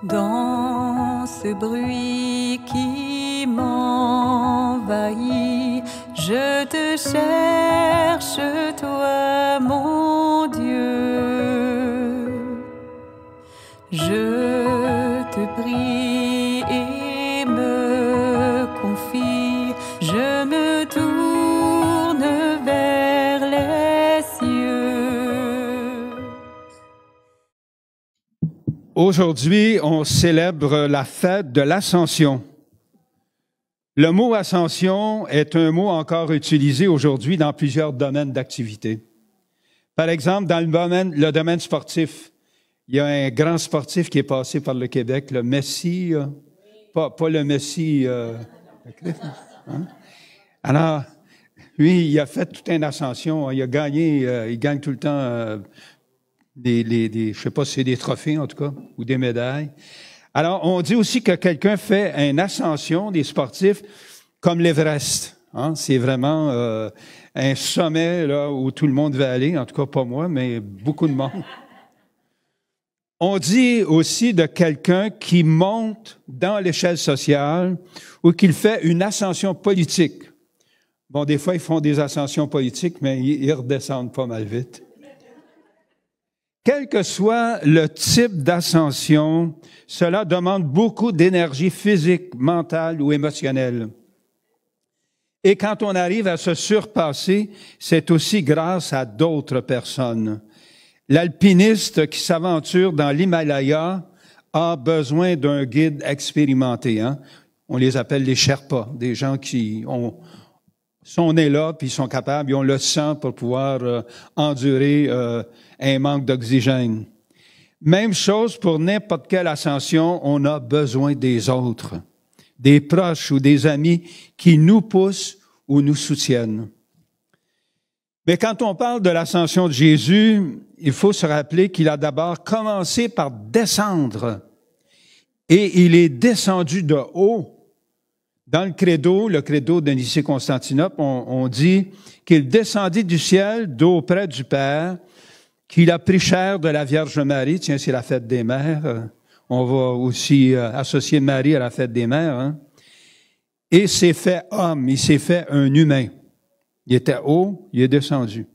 Dans ce bruit qui m'envahit, je te cherche, toi, mon Dieu. Je te prie et me confie, je me tourne vers les cieux. Aujourd'hui, on célèbre la fête de l'Ascension. Le mot « ascension » est un mot encore utilisé aujourd'hui dans plusieurs domaines d'activité. Par exemple, dans le domaine sportif, il y a un grand sportif qui est passé par le Québec, le Messi, pas le Messi, hein? Alors, lui, il a fait toute une ascension, il a gagné, il gagne tout le temps je sais pas si c'est des trophées en tout cas, ou des médailles. Alors, on dit aussi que quelqu'un fait une ascension, des sportifs, comme l'Everest. Hein? C'est vraiment un sommet là où tout le monde veut aller, en tout cas pas moi, mais beaucoup de monde. On dit aussi de quelqu'un qui monte dans l'échelle sociale ou qu'il fait une ascension politique. Bon, des fois, ils font des ascensions politiques, mais ils redescendent pas mal vite. Quel que soit le type d'ascension, cela demande beaucoup d'énergie physique, mentale ou émotionnelle. Et quand on arrive à se surpasser, c'est aussi grâce à d'autres personnes. L'alpiniste qui s'aventure dans l'Himalaya a besoin d'un guide expérimenté. Hein? On les appelle les Sherpas, des gens qui sont nés là, puis ils sont capables, ils ont le sang pour pouvoir endurer un manque d'oxygène. Même chose pour n'importe quelle ascension, on a besoin des autres, des proches ou des amis qui nous poussent ou nous soutiennent. Mais quand on parle de l'ascension de Jésus, il faut se rappeler qu'il a d'abord commencé par descendre. Et il est descendu de haut. Dans le credo de Nicée-Constantinople, on dit qu'il descendit du ciel d'auprès du Père, qu'il a pris chair de la Vierge Marie. Tiens, c'est la fête des mères. On va aussi associer Marie à la fête des mères. Hein? Et s'est fait homme, il s'est fait un humain. Il était haut, il est descendu.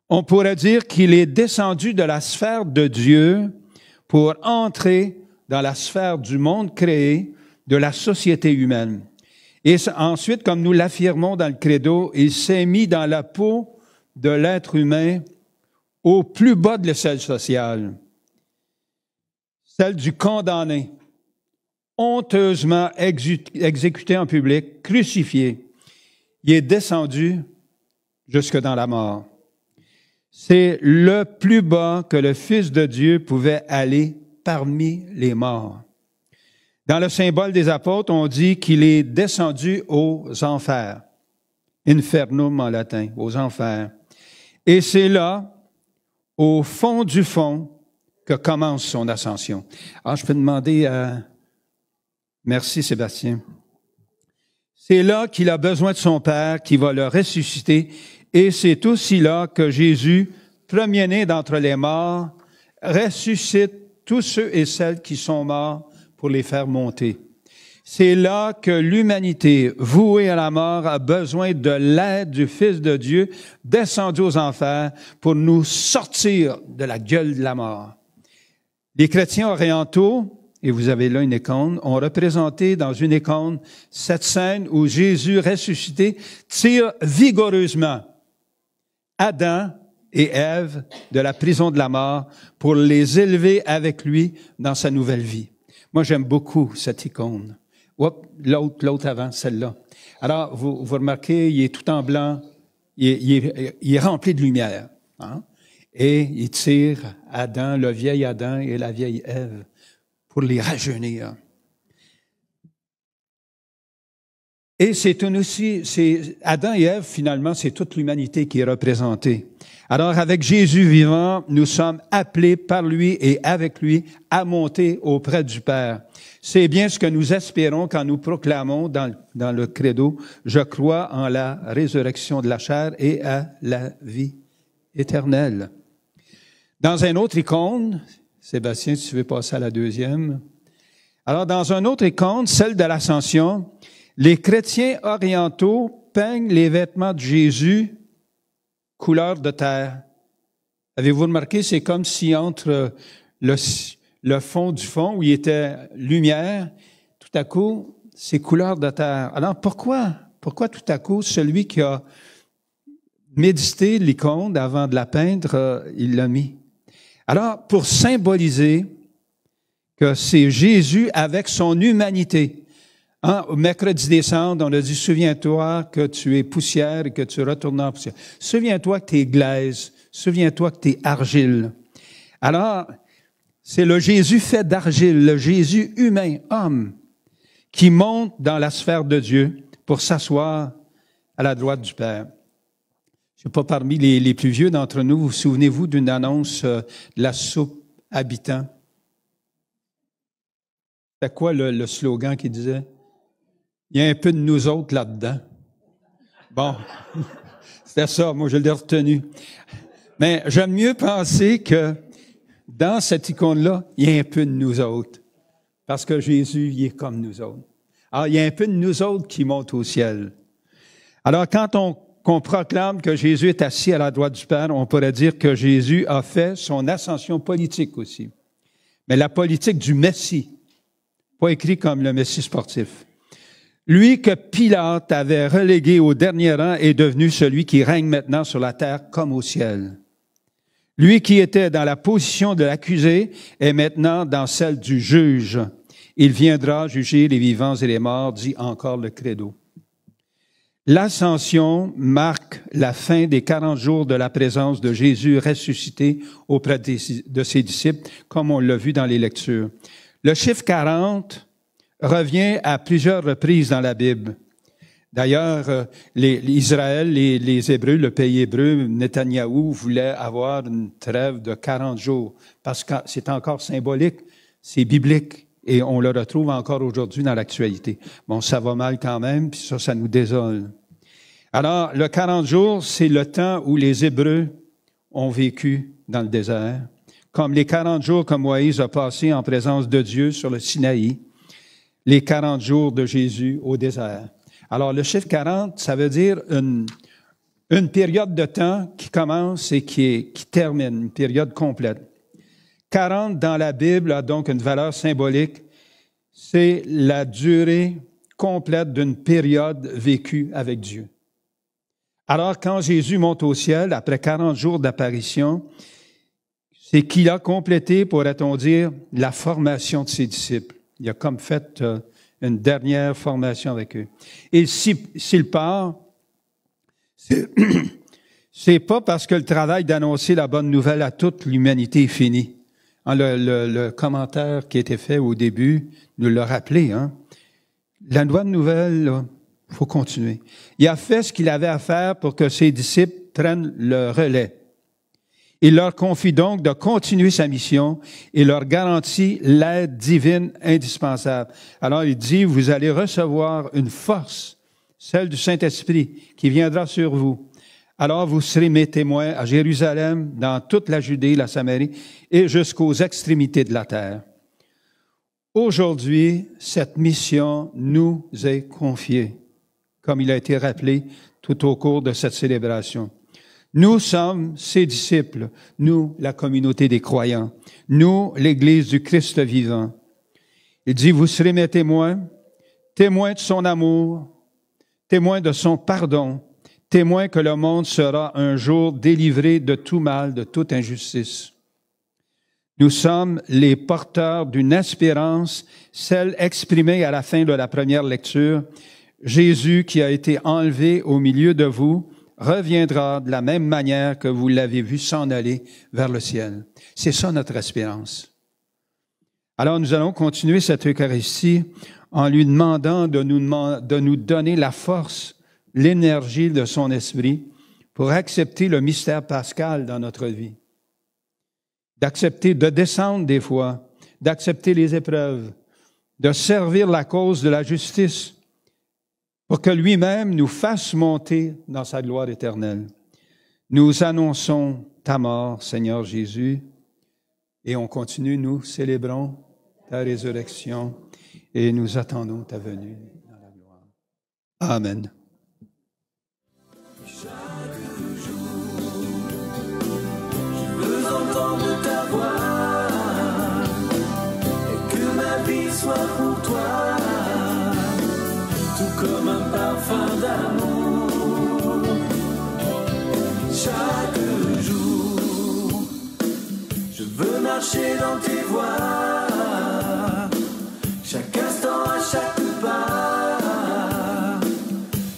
On pourrait dire qu'il est descendu de la sphère de Dieu pour entrer dans la sphère du monde créé, de la société humaine. Et ensuite, comme nous l'affirmons dans le credo, il s'est mis dans la peau de l'être humain au plus bas de l'échelle sociale, celle du condamné, honteusement exécuté en public, crucifié. Il est descendu jusque dans la mort. C'est le plus bas que le Fils de Dieu pouvait aller parmi les morts. Dans le symbole des apôtres, on dit qu'il est descendu aux enfers. Infernum en latin, aux enfers. Et c'est là, au fond du fond, que commence son ascension. Alors, je peux demander à... Merci Sébastien. C'est là qu'il a besoin de son Père, qui va le ressusciter. Et c'est aussi là que Jésus, premier-né d'entre les morts, ressuscite tous ceux et celles qui sont morts pour les faire monter. C'est là que l'humanité, vouée à la mort, a besoin de l'aide du Fils de Dieu, descendu aux enfers, pour nous sortir de la gueule de la mort. Les chrétiens orientaux, et vous avez là une icône, ont représenté dans une icône cette scène où Jésus ressuscité tire vigoureusement Adam et Ève de la prison de la mort pour les élever avec lui dans sa nouvelle vie. Moi, j'aime beaucoup cette icône. L'autre avant, celle-là. Alors, vous remarquez, il est tout en blanc, il est rempli de lumière. Hein? Et il tire Adam, le vieil Adam et la vieille Ève, pour les rajeunir. Et c'est Adam et Ève, finalement, c'est toute l'humanité qui est représentée. Alors, avec Jésus vivant, nous sommes appelés par lui et avec lui à monter auprès du Père. C'est bien ce que nous espérons quand nous proclamons dans le credo « Je crois en la résurrection de la chair et à la vie éternelle ». Dans une autre icône, Sébastien, si tu veux passer à la deuxième. Alors, dans un autre icône, celle de l'Ascension, les chrétiens orientaux peignent les vêtements de Jésus couleur de terre. Avez-vous remarqué, c'est comme si entre le fond du fond, où il était lumière, tout à coup, c'est couleur de terre. Alors, pourquoi tout à coup, celui qui a médité l'icône avant de la peindre, il l'a mis? Alors, pour symboliser que c'est Jésus avec son humanité. Hein, au mercredi décembre, on a dit, souviens-toi que tu es poussière et que tu retournes en poussière. Souviens-toi que tu es glaise. Souviens-toi que tu es argile. Alors, c'est le Jésus fait d'argile, le Jésus humain, homme, qui monte dans la sphère de Dieu pour s'asseoir à la droite du Père. Je ne sais pas, parmi les plus vieux d'entre nous, vous souvenez-vous d'une annonce de la soupe habitant? C'était quoi le slogan qui disait? Il y a un peu de nous autres là-dedans. Bon, c'était ça, moi je l'ai retenu. Mais j'aime mieux penser que dans cette icône-là, il y a un peu de nous autres. Parce que Jésus, il est comme nous autres. Alors, il y a un peu de nous autres qui monte au ciel. Alors, quand on proclame que Jésus est assis à la droite du Père, on pourrait dire que Jésus a fait son ascension politique aussi. Mais la politique du Messie, pas écrit comme le Messie sportif. Lui que Pilate avait relégué au dernier rang est devenu celui qui règne maintenant sur la terre comme au ciel. Lui qui était dans la position de l'accusé est maintenant dans celle du juge. Il viendra juger les vivants et les morts, dit encore le credo. L'ascension marque la fin des 40 jours de la présence de Jésus ressuscité auprès de ses disciples, comme on l'a vu dans les lectures. Le chiffre 40 revient à plusieurs reprises dans la Bible. D'ailleurs, Israël, les Hébreux, le pays hébreu, Netanyahou voulait avoir une trêve de 40 jours parce que c'est encore symbolique, c'est biblique et on le retrouve encore aujourd'hui dans l'actualité. Bon, ça va mal quand même, puis ça nous désole. Alors, le 40 jours, c'est le temps où les Hébreux ont vécu dans le désert, comme les 40 jours que Moïse a passés en présence de Dieu sur le Sinaï, les 40 jours de Jésus au désert. Alors, le chiffre 40, ça veut dire une période de temps qui commence et qui termine, une période complète. 40 dans la Bible a donc une valeur symbolique. C'est la durée complète d'une période vécue avec Dieu. Alors, quand Jésus monte au ciel, après 40 jours d'apparition, c'est qu'il a complété, pourrait-on dire, la formation de ses disciples. Il a comme fait une dernière formation avec eux. Et s'il part, c'est pas parce que le travail d'annoncer la bonne nouvelle à toute l'humanité est fini. Hein, le commentaire qui a été fait au début nous l'a rappelé. Hein. La bonne nouvelle, il faut continuer. Il a fait ce qu'il avait à faire pour que ses disciples prennent le relais. Il leur confie donc de continuer sa mission et leur garantit l'aide divine indispensable. Alors il dit, vous allez recevoir une force, celle du Saint-Esprit, qui viendra sur vous. Alors vous serez mes témoins à Jérusalem, dans toute la Judée, la Samarie et jusqu'aux extrémités de la terre. Aujourd'hui, cette mission nous est confiée, comme il a été rappelé tout au cours de cette célébration. Nous sommes ses disciples, nous, la communauté des croyants, nous, l'Église du Christ vivant. Il dit, vous serez mes témoins, témoins de son amour, témoins de son pardon, témoins que le monde sera un jour délivré de tout mal, de toute injustice. Nous sommes les porteurs d'une espérance, celle exprimée à la fin de la première lecture. Jésus qui a été enlevé au milieu de vous, reviendra de la même manière que vous l'avez vu s'en aller vers le ciel. C'est ça notre espérance. Alors nous allons continuer cette Eucharistie en lui demandant de nous donner la force, l'énergie de son esprit pour accepter le mystère pascal dans notre vie. D'accepter de descendre des fois, d'accepter les épreuves, de servir la cause de la justice, pour que lui-même nous fasse monter dans sa gloire éternelle. Nous annonçons ta mort, Seigneur Jésus, Et on continue, nous célébrons ta résurrection et nous attendons ta venue dans la gloire. Amen. Chaque jour, je veux entendre ta voix et que ma vie soit pour toi, tout comme un parfum d'amour. Chaque jour, je veux marcher dans tes voies, chaque instant, à chaque pas,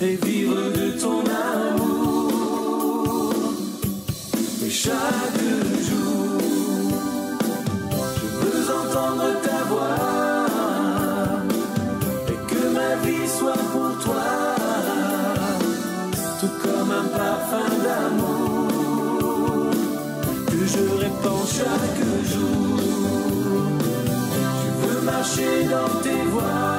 et vivre de ton amour. Et chaque jour, je veux entendre ta voix, et que ma vie soit pour toi, tout comme un parfum d'amour, que je répands chaque jour. Je veux marcher dans tes voies,